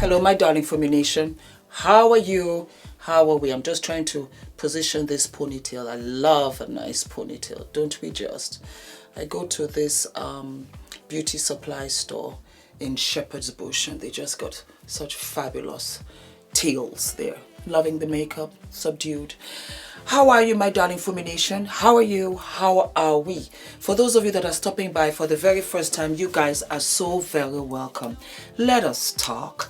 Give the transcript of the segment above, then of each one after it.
Hello, my darling Fumi Nation. How are you? How are we? I'm just trying to position this ponytail. I love a nice ponytail, don't we just? I go to this beauty supply store in Shepherd's Bush and they just got such fabulous tails there. Loving the makeup, subdued. How are you, my darling Fumi Nation? How are you? How are we? For those of you that are stopping by for the very first time, you guys are so very welcome. Let us talk.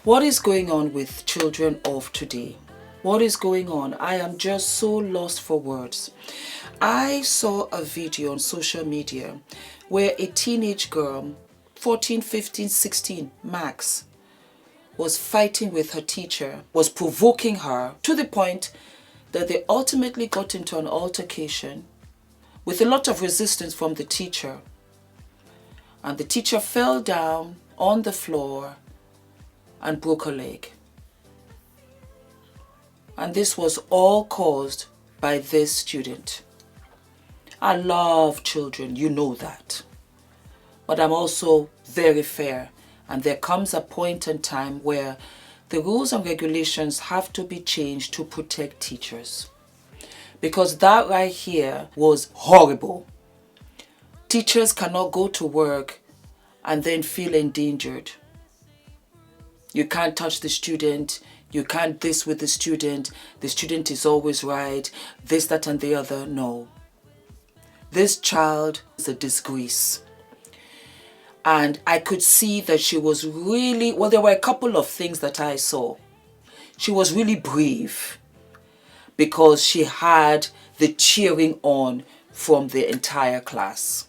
What is going on with children of today? What is going on? I am just so lost for words. I saw a video on social media where a teenage girl, 14, 15, 16 max, was fighting with her teacher, was provoking her to the point that they ultimately got into an altercation with a lot of resistance from the teacher. And the teacher fell down on the floor and broke her leg. And this was all caused by this student. I love children, you know that. But I'm also very fair. And there comes a point in time where the rules and regulations have to be changed to protect teachers. Because that right here was horrible. Teachers cannot go to work and then feel endangered. You can't touch the student. You can't this with the student. The student is always right. This, that, and the other. No. This child is a disgrace. And I could see that she was really, well, there were a couple of things that I saw. She was really brave because she had the cheering on from the entire class.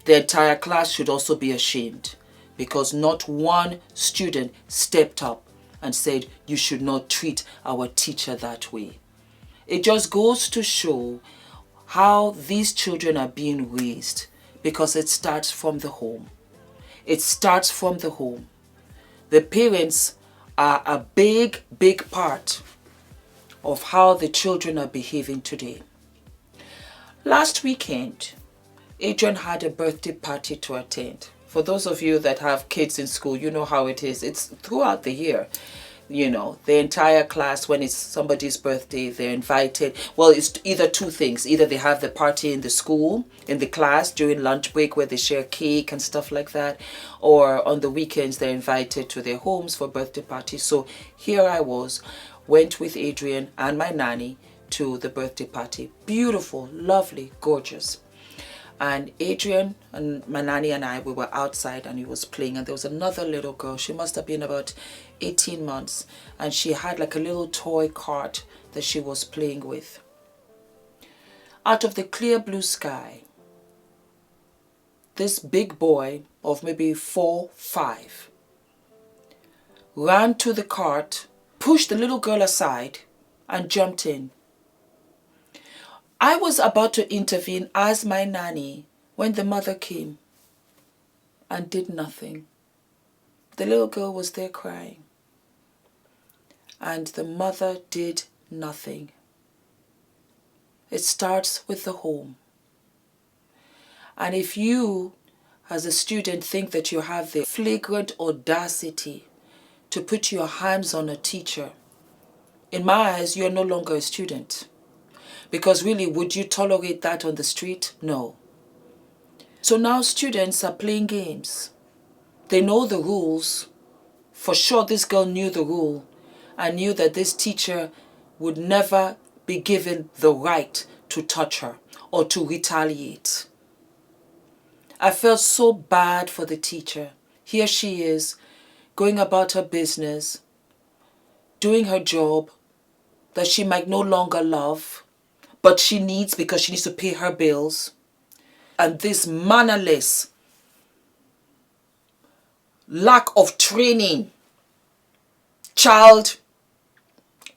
The entire class should also be ashamed because not one student stepped up and said, you should not treat our teacher that way. It just goes to show how these children are being raised because it starts from the home. It starts from the home. The parents are a big, big part of how the children are behaving today. Last weekend, Adrian had a birthday party to attend. For those of you that have kids in school, you know how it is. It's throughout the year. You know, the entire class, when it's somebody's birthday, they're invited. Well, it's either two things. Either they have the party in the school, in the class, during lunch break where they share cake and stuff like that. Or on the weekends, they're invited to their homes for birthday parties. So here I was, went with Adrian and my nanny to the birthday party. Beautiful, lovely, gorgeous. And Adrian and my nanny and I, we were outside and he was playing. And there was another little girl. She must have been about 18 months. And she had like a little toy cart that she was playing with. Out of the clear blue sky, this big boy of maybe 4, 5 ran to the cart, pushed the little girl aside and jumped in. I was about to intervene as my nanny when the mother came and did nothing. The little girl was there crying. And the mother did nothing. It starts with the home. And if you, as a student, think that you have the flagrant audacity to put your hands on a teacher, in my eyes, you are no longer a student. Because really, would you tolerate that on the street? No. So now students are playing games. They know the rules. For sure, this girl knew the rule and knew that this teacher would never be given the right to touch her or to retaliate. I felt so bad for the teacher. Here she is, going about her business, doing her job that she might no longer love, but she needs because she needs to pay her bills. And this mannerless lack of training child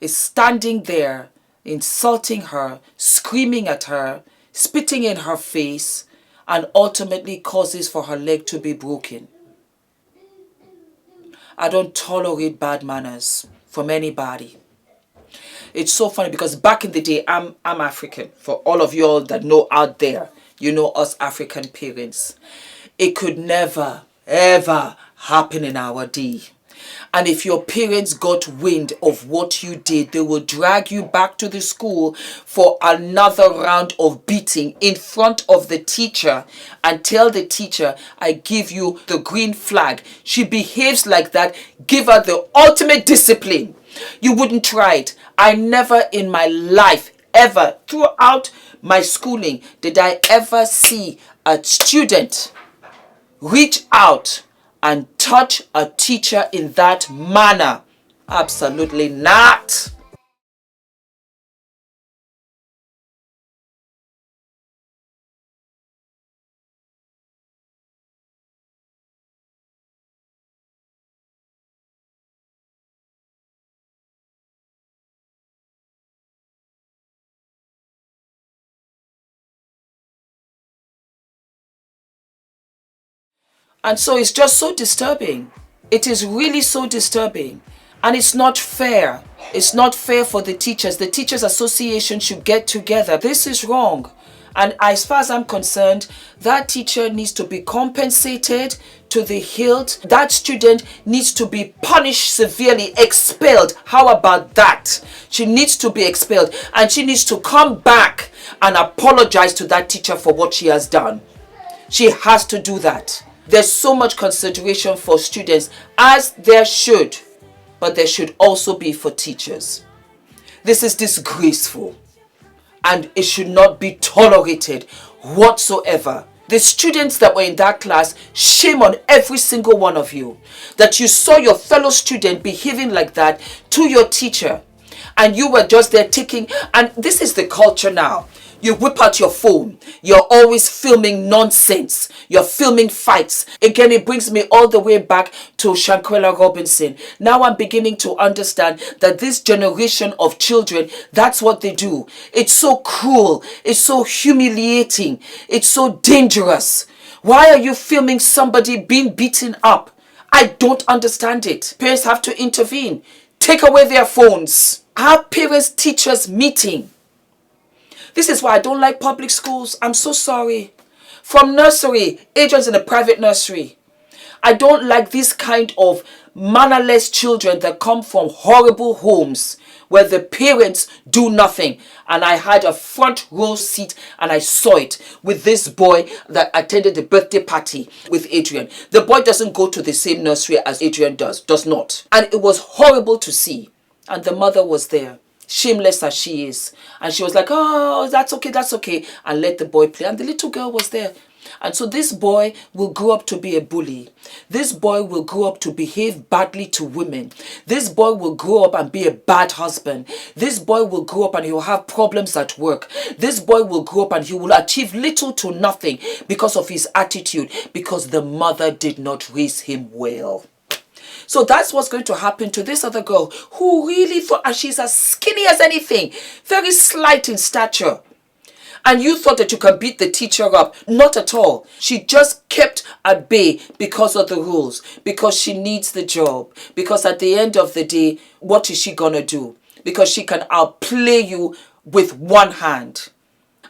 is standing there, insulting her, screaming at her, spitting in her face, and ultimately causes for her leg to be broken. I don't tolerate bad manners from anybody. It's so funny because back in the day, I'm African. For all of you all that know out there, you know us African parents. It could never, ever happen in our day And if your parents got wind of what you did, they will drag you back to the school for another round of beating in front of the teacher and tell the teacher, I give you the green flag. She behaves like that. Give her the ultimate discipline. You wouldn't try it. I never in my life, ever, throughout my schooling, did I ever see a student reach out and touch a teacher in that manner. Absolutely not. And so it's just so disturbing. It is really so disturbing. And it's not fair. It's not fair for the teachers. The Teachers Association should get together. This is wrong. And as far as I'm concerned, that teacher needs to be compensated to the hilt. That student needs to be punished severely, expelled. How about that? She needs to be expelled. And she needs to come back and apologize to that teacher for what she has done. She has to do that. There's so much consideration for students, as there should, but there should also be for teachers. This is disgraceful, and it should not be tolerated whatsoever. The students that were in that class, shame on every single one of you, that you saw your fellow student behaving like that to your teacher, and you were just there taking, and this is the culture now. You whip out your phone. You're always filming nonsense. You're filming fights. Again, it brings me all the way back to Shankwella Robinson. Now I'm beginning to understand that this generation of children, that's what they do. It's so cruel. It's so humiliating. It's so dangerous. Why are you filming somebody being beaten up? I don't understand it. Parents have to intervene. Take away their phones. Have parents-teachers meeting. This is why I don't like public schools. I'm so sorry. From nursery, Adrian's in a private nursery. I don't like this kind of mannerless children that come from horrible homes where the parents do nothing. And I had a front row seat and I saw it with this boy that attended the birthday party with Adrian. The boy doesn't go to the same nursery as Adrian does not. And it was horrible to see. And the mother was there, shameless as she is, and she was like, oh, that's okay, and let the boy play. And the little girl was there. And so this boy will grow up to be a bully. This boy will grow up to behave badly to women. This boy will grow up and be a bad husband. This boy will grow up and he will have problems at work. This boy will grow up and he will achieve little to nothing because of his attitude, because the mother did not raise him well. So that's what's going to happen to this other girl who really thought, and she's as skinny as anything, very slight in stature. And you thought that you can beat the teacher up. Not at all. She just kept at bay because of the rules, because she needs the job, because at the end of the day, what is she going to do? Because she can outplay you with one hand.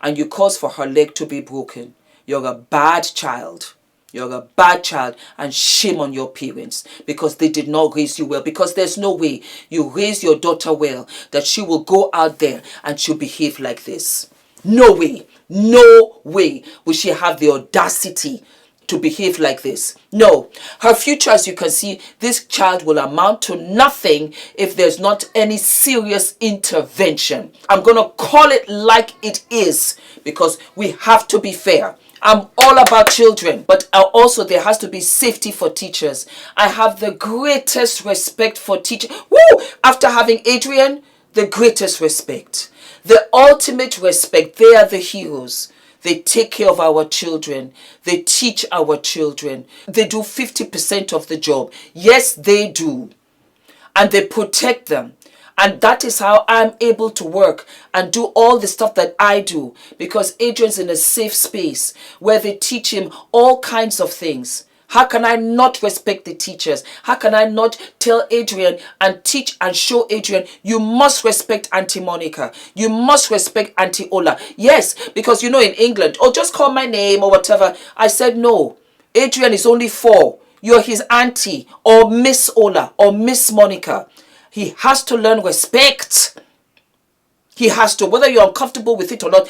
And you cause for her leg to be broken. You're a bad child. You're a bad child, and shame on your parents because they did not raise you well. Because there's no way you raise your daughter well that she will go out there and she'll behave like this. No way. No way will she have the audacity to behave like this. No. Her future, as you can see, this child will amount to nothing if there's not any serious intervention. I'm going to call it like it is because we have to be fair. I'm all about children, but also there has to be safety for teachers. I have the greatest respect for teachers. Woo! After having Adrian, the greatest respect. The ultimate respect. They are the heroes. They take care of our children. They teach our children. They do 50% of the job. Yes, they do. And they protect them. And that is how I'm able to work and do all the stuff that I do. Because Adrian's in a safe space where they teach him all kinds of things. How can I not respect the teachers? How can I not tell Adrian and teach and show Adrian, you must respect Auntie Monica. You must respect Auntie Ola. Yes, because you know in England, oh, just call my name or whatever. I said no. Adrian is only 4. you're his auntie or Miss Ola or Miss Monica. He has to learn respect. He has to, whether you're uncomfortable with it or not,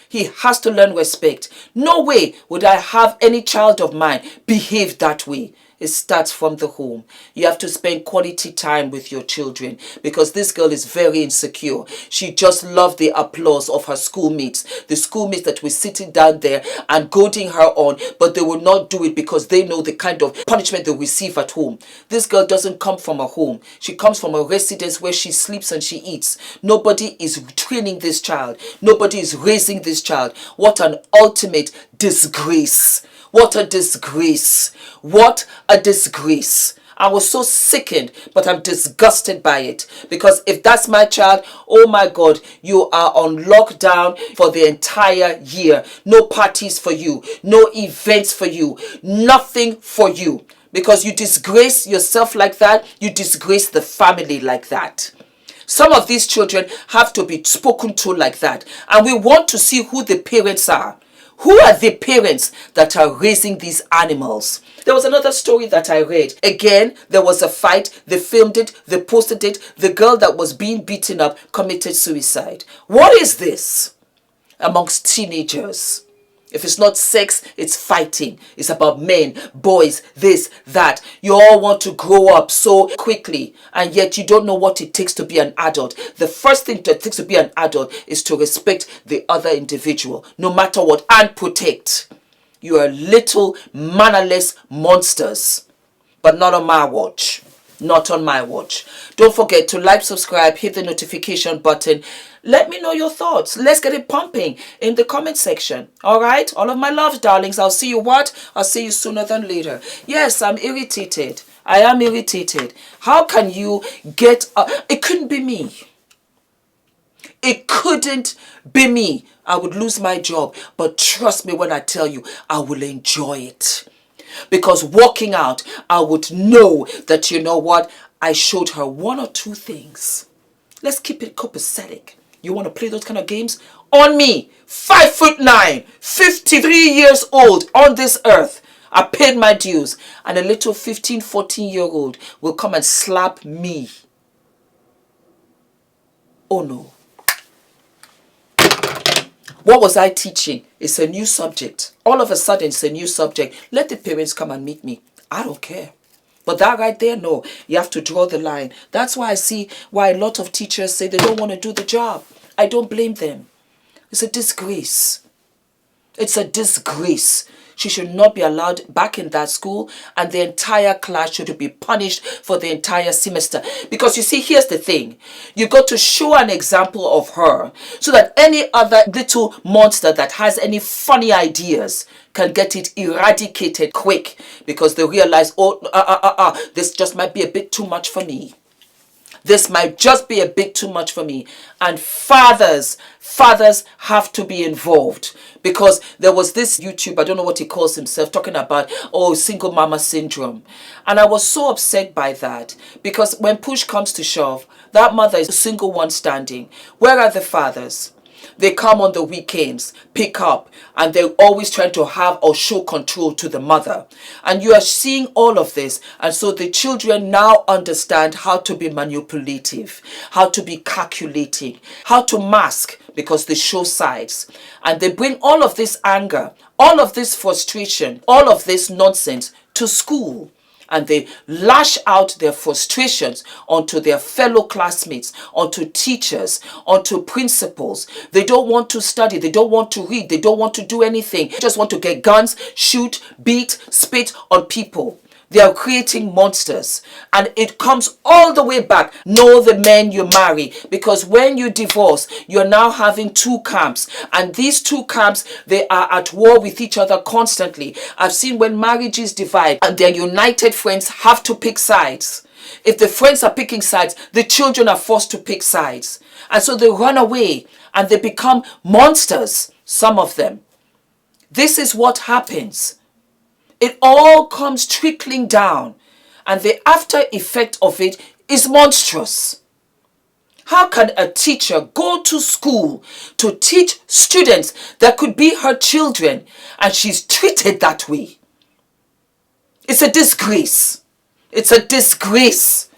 he has to learn respect. No way would I have any child of mine behave that way. It starts from the home. You have to spend quality time with your children, because this girl is very insecure. She just loved the applause of her schoolmates. The schoolmates that were sitting down there and goading her on, but they will not do it because they know the kind of punishment they receive at home. This girl doesn't come from a home. She comes from a residence where she sleeps and she eats. Nobody is training this child. Nobody is raising this child. What an ultimate disgrace. What a disgrace. What a disgrace. I was so sickened, but I'm disgusted by it. Because if that's my child, oh my God, you are on lockdown for the entire year. No parties for you. No events for you. Nothing for you. Because you disgrace yourself like that, you disgrace the family like that. Some of these children have to be spoken to like that. And we want to see who the parents are. Who are the parents that are raising these animals? There was another story that I read. Again, there was a fight. They filmed it. They posted it. The girl that was being beaten up committed suicide. What is this amongst teenagers? If it's not sex, it's fighting. It's about men, boys, this, that. You all want to grow up so quickly, and yet you don't know what it takes to be an adult. The first thing that it takes to be an adult is to respect the other individual, no matter what, and protect. You are little mannerless monsters, but not on my watch. Not on my watch. Don't forget to like, subscribe, hit the notification button. Let me know your thoughts. Let's get it pumping in the comment section. All right? All of my love, darlings. I'll see you what? I'll see you sooner than later. Yes, I'm irritated. I am irritated. How can you get... it couldn't be me. It couldn't be me. I would lose my job. But trust me when I tell you, I will enjoy it. Because walking out, I would know that, you know what? I showed her one or two things. Let's keep it copacetic. You want to play those kind of games? On me, 5'9", 53 years old on this earth. I paid my dues. And a little 15, 14-year-old will come and slap me. Oh no. What was I teaching? It's a new subject. All of a sudden, it's a new subject. Let the parents come and meet me. I don't care. But that right there, no. You have to draw the line. That's why I see why a lot of teachers say they don't want to do the job. I don't blame them. It's a disgrace. It's a disgrace. She should not be allowed back in that school, and the entire class should be punished for the entire semester. Because you see, here's the thing. You got to show an example of her so that any other little monster that has any funny ideas can get it eradicated quick, because they realize, oh, this just might be a bit too much for me. This might just be a bit too much for me. And fathers have to be involved. Because there was this YouTube, I don't know what he calls himself, talking about, oh, single mama syndrome. And I was so upset by that. Because when push comes to shove, that mother is the single one standing. Where are the fathers? They come on the weekends, pick up, and they're always trying to have or show control to the mother. And you are seeing all of this. And so the children now understand how to be manipulative, how to be calculating, how to mask, because they show sides. And they bring all of this anger, all of this frustration, all of this nonsense to school. And they lash out their frustrations onto their fellow classmates, onto teachers, onto principals. They don't want to study. They don't want to read. They don't want to do anything. They just want to get guns, shoot, beat, spit on people. They are creating monsters. And it comes all the way back. Know the men you marry. Because when you divorce, you're now having two camps. And these two camps, they are at war with each other constantly. I've seen when marriages divide and their united friends have to pick sides. If the friends are picking sides, the children are forced to pick sides. And so they run away and they become monsters, some of them. This is what happens. It all comes trickling down, and the after effect of it is monstrous. How can a teacher go to school to teach students that could be her children, and she's treated that way? It's a disgrace. It's a disgrace